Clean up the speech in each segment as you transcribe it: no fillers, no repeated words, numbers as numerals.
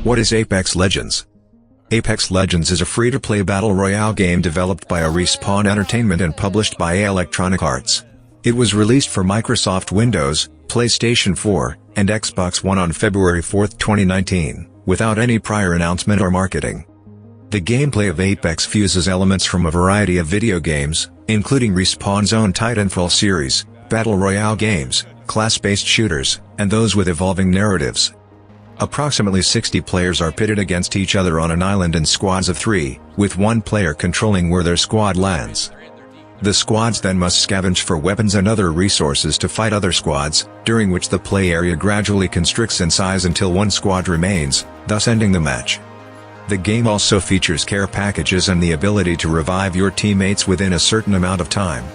What is Apex Legends? Apex Legends is a free-to-play battle royale game developed by Respawn Entertainment and published by Electronic Arts. It was released for Microsoft Windows, PlayStation 4, and Xbox One on February 4, 2019, without any prior announcement or marketing. The gameplay of Apex fuses elements from a variety of video games, including Respawn's own Titanfall series, battle royale games, class-based shooters, and those with evolving narratives. Approximately 60 players are pitted against each other on an island in squads of 3, with one player controlling where their squad lands. The squads then must scavenge for weapons and other resources to fight other squads, during which the play area gradually constricts in size until one squad remains, thus ending the match. The game also features care packages and the ability to revive your teammates within a certain amount of time.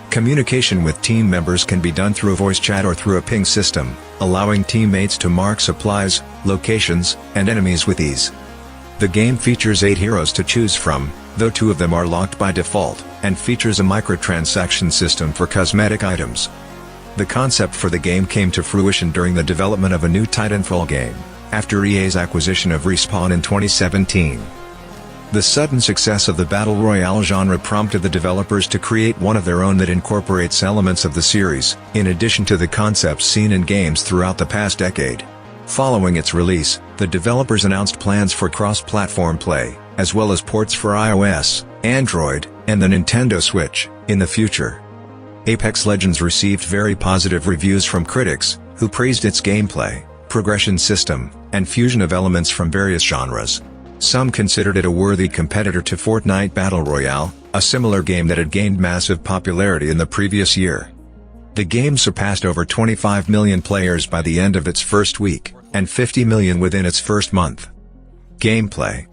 Communication with team members can be done through a voice chat or through a ping system, allowing teammates to mark supplies, locations, and enemies with ease. The game features 8 heroes to choose from, though 2 of them are locked by default, and features a microtransaction system for cosmetic items. The concept for the game came to fruition during the development of a new Titanfall game, after EA's acquisition of Respawn in 2017. The sudden success of the Battle Royale genre prompted the developers to create one of their own that incorporates elements of the series, in addition to the concepts seen in games throughout the past decade. Following its release, the developers announced plans for cross-platform play, as well as ports for iOS, Android, and the Nintendo Switch, in the future. Apex Legends received very positive reviews from critics, who praised its gameplay, progression system, and fusion of elements from various genres. Some considered it a worthy competitor to Fortnite Battle Royale, a similar game that had gained massive popularity in the previous year. The game surpassed over 25 million players by the end of its first week, and 50 million within its first month. Gameplay.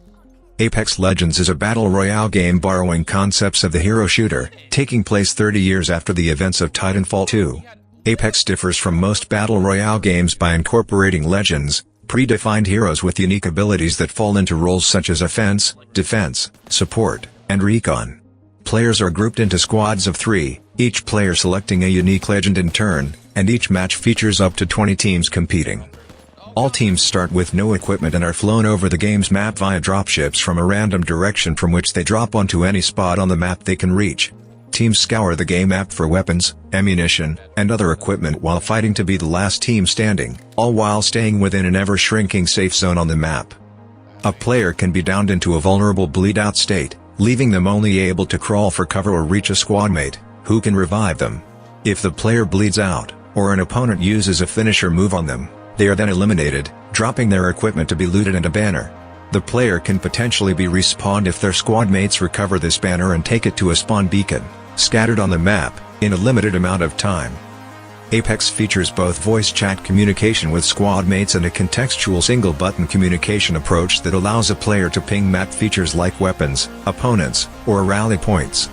Apex Legends is a battle royale game borrowing concepts of the hero shooter, taking place 30 years after the events of Titanfall 2. Apex differs from most battle royale games by incorporating legends, predefined heroes with unique abilities that fall into roles such as offense, defense, support, and recon. Players are grouped into squads of 3, each player selecting a unique legend in turn, and each match features up to 20 teams competing. All teams start with no equipment and are flown over the game's map via dropships from a random direction from which they drop onto any spot on the map they can reach. Teams scour the game map for weapons, ammunition, and other equipment while fighting to be the last team standing, all while staying within an ever-shrinking safe zone on the map. A player can be downed into a vulnerable bleed-out state, leaving them only able to crawl for cover or reach a squadmate, who can revive them. If the player bleeds out, or an opponent uses a finisher move on them, they are then eliminated, dropping their equipment to be looted and a banner. The player can potentially be respawned if their squadmates recover this banner and take it to a spawn beacon, scattered on the map, in a limited amount of time. Apex features both voice chat communication with squadmates and a contextual single-button communication approach that allows a player to ping map features like weapons, opponents, or rally points.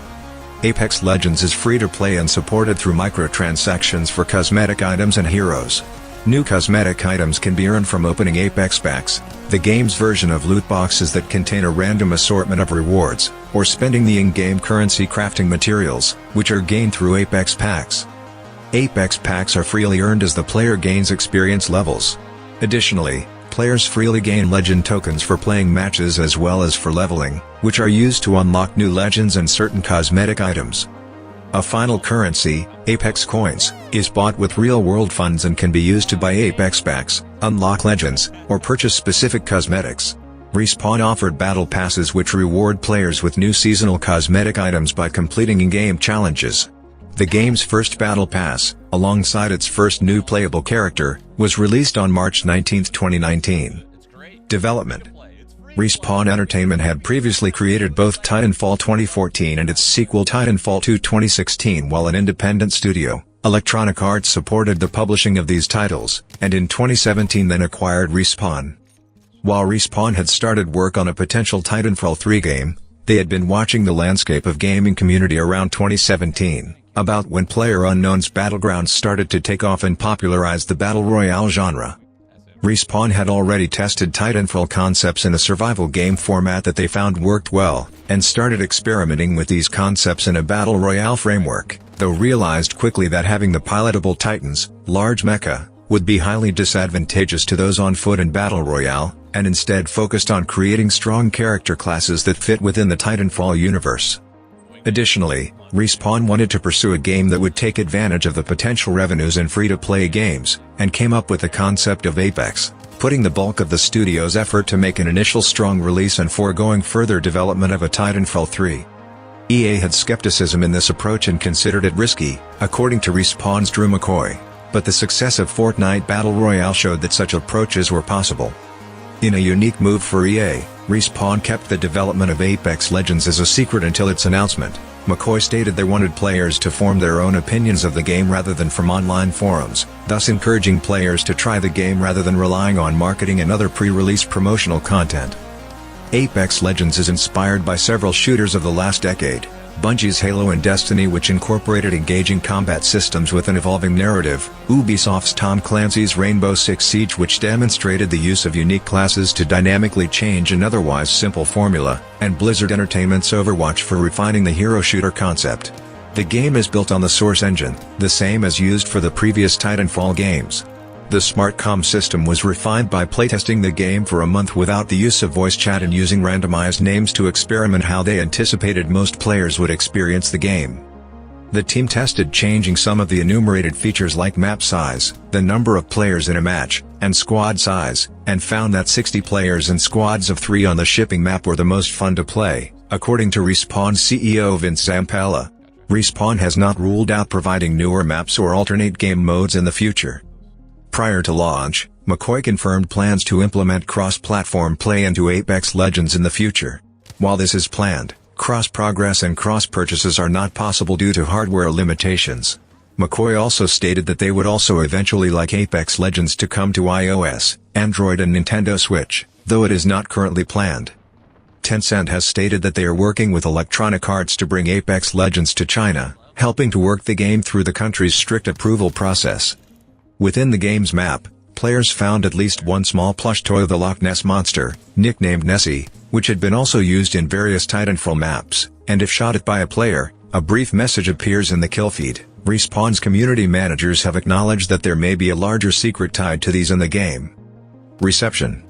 Apex Legends is free-to-play and supported through microtransactions for cosmetic items and heroes. New cosmetic items can be earned from opening Apex packs, the game's version of loot boxes that contain a random assortment of rewards, or spending the in-game currency crafting materials, which are gained through Apex packs. Apex packs are freely earned as the player gains experience levels. Additionally, players freely gain legend tokens for playing matches as well as for leveling, which are used to unlock new legends and certain cosmetic items. A final currency, Apex Coins, is bought with real-world funds and can be used to buy Apex packs, unlock legends, or purchase specific cosmetics. Respawn offered battle passes which reward players with new seasonal cosmetic items by completing in-game challenges. The game's first battle pass, alongside its first new playable character, was released on March 19, 2019. Development. Respawn Entertainment had previously created both Titanfall 2014 and its sequel Titanfall 2 2016 while an independent studio, Electronic Arts supported the publishing of these titles, and in 2017 then acquired Respawn. While Respawn had started work on a potential Titanfall 3 game, they had been watching the landscape of gaming community around 2017, about when PlayerUnknown's Battlegrounds started to take off and popularize the Battle Royale genre. Respawn had already tested Titanfall concepts in a survival game format that they found worked well, and started experimenting with these concepts in a Battle Royale framework, though realized quickly that having the pilotable Titans, large mecha, would be highly disadvantageous to those on foot in Battle Royale, and instead focused on creating strong character classes that fit within the Titanfall universe. Additionally, Respawn wanted to pursue a game that would take advantage of the potential revenues in free-to-play games, and came up with the concept of Apex, putting the bulk of the studio's effort to make an initial strong release and foregoing further development of a Titanfall 3. EA had skepticism in this approach and considered it risky, according to Respawn's Drew McCoy, but the success of Fortnite Battle Royale showed that such approaches were possible. In a unique move for EA, Respawn kept the development of Apex Legends as a secret until its announcement. McCoy stated they wanted players to form their own opinions of the game rather than from online forums, thus encouraging players to try the game rather than relying on marketing and other pre-release promotional content. Apex Legends is inspired by several shooters of the last decade, Bungie's Halo and Destiny, which incorporated engaging combat systems with an evolving narrative, Ubisoft's Tom Clancy's Rainbow Six Siege, which demonstrated the use of unique classes to dynamically change an otherwise simple formula, and Blizzard Entertainment's Overwatch for refining the hero shooter concept. The game is built on the Source engine, the same as used for the previous Titanfall games. The Smart Comm system was refined by playtesting the game for a month without the use of voice chat and using randomized names to experiment how they anticipated most players would experience the game. The team tested changing some of the enumerated features like map size, the number of players in a match, and squad size, and found that 60 players in squads of 3 on the shipping map were the most fun to play, according to Respawn CEO Vince Zampella. Respawn has not ruled out providing newer maps or alternate game modes in the future. Prior to launch, McCoy confirmed plans to implement cross-platform play into Apex Legends in the future. While this is planned, cross-progress and cross-purchases are not possible due to hardware limitations. McCoy also stated that they would also eventually like Apex Legends to come to iOS, Android and Nintendo Switch, though it is not currently planned. Tencent has stated that they are working with Electronic Arts to bring Apex Legends to China, helping to work the game through the country's strict approval process. Within the game's map, players found at least one small plush toy of the Loch Ness Monster, nicknamed Nessie, which had been also used in various Titanfall maps, and if shot at by a player, a brief message appears in the kill feed. Respawn's community managers have acknowledged that there may be a larger secret tied to these in the game. Reception.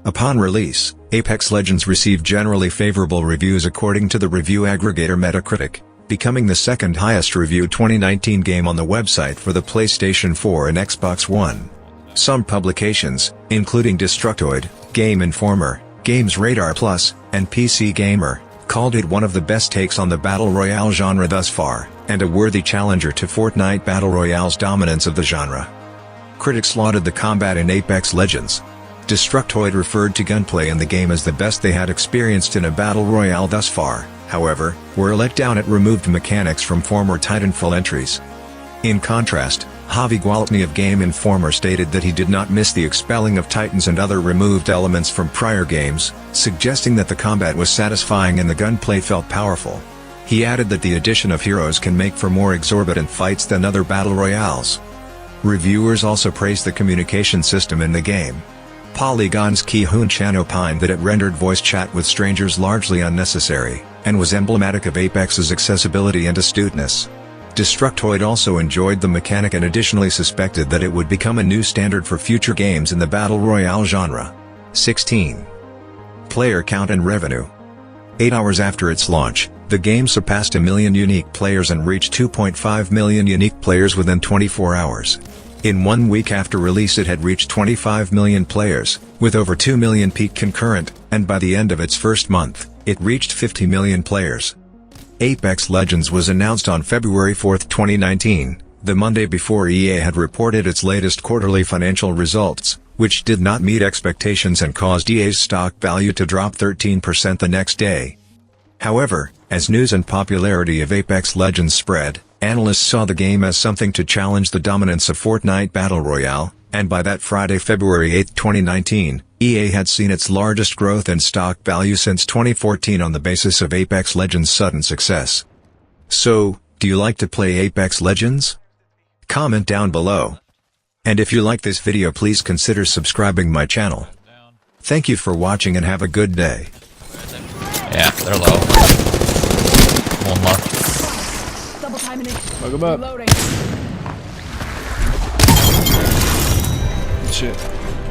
Upon release, Apex Legends received generally favorable reviews according to the review aggregator Metacritic, becoming the second highest reviewed 2019 game on the website for the PlayStation 4 and Xbox One. Some publications, including Destructoid, Game Informer, Games Radar Plus, and PC Gamer, called it one of the best takes on the Battle Royale genre thus far, and a worthy challenger to Fortnite Battle Royale's dominance of the genre. Critics lauded the combat in Apex Legends. Destructoid referred to gunplay in the game as the best they had experienced in a Battle Royale thus far, however, were let down it removed mechanics from former Titanfall entries. In contrast, Javi Gwaltney of Game Informer stated that he did not miss the expelling of Titans and other removed elements from prior games, suggesting that the combat was satisfying and the gunplay felt powerful. He added that the addition of heroes can make for more exorbitant fights than other Battle Royales. Reviewers also praised the communication system in the game. Polygon's Ki-Hoon Chan opined that it rendered voice chat with strangers largely unnecessary, and was emblematic of Apex's accessibility and astuteness. Destructoid also enjoyed the mechanic and additionally suspected that it would become a new standard for future games in the Battle Royale genre. 16. Player count and revenue. 8 hours after its launch, the game surpassed 1 million unique players and reached 2.5 million unique players within 24 hours. In 1 week after release it had reached 25 million players, with over 2 million peak concurrent, and by the end of its first month, it reached 50 million players. Apex Legends was announced on February 4, 2019, the Monday before EA had reported its latest quarterly financial results, which did not meet expectations and caused EA's stock value to drop 13% the next day. However, as news and popularity of Apex Legends spread, analysts saw the game as something to challenge the dominance of Fortnite Battle Royale, and by that Friday, February 8, 2019, EA had seen its largest growth in stock value since 2014 on the basis of Apex Legends' sudden success. So, do you like to play Apex Legends? Comment down below. And if you like this video, please consider subscribing my channel. Thank you for watching and have a good day. Yeah, they're low. One more. Double timing it. Fuck him up. Reloading. Shit.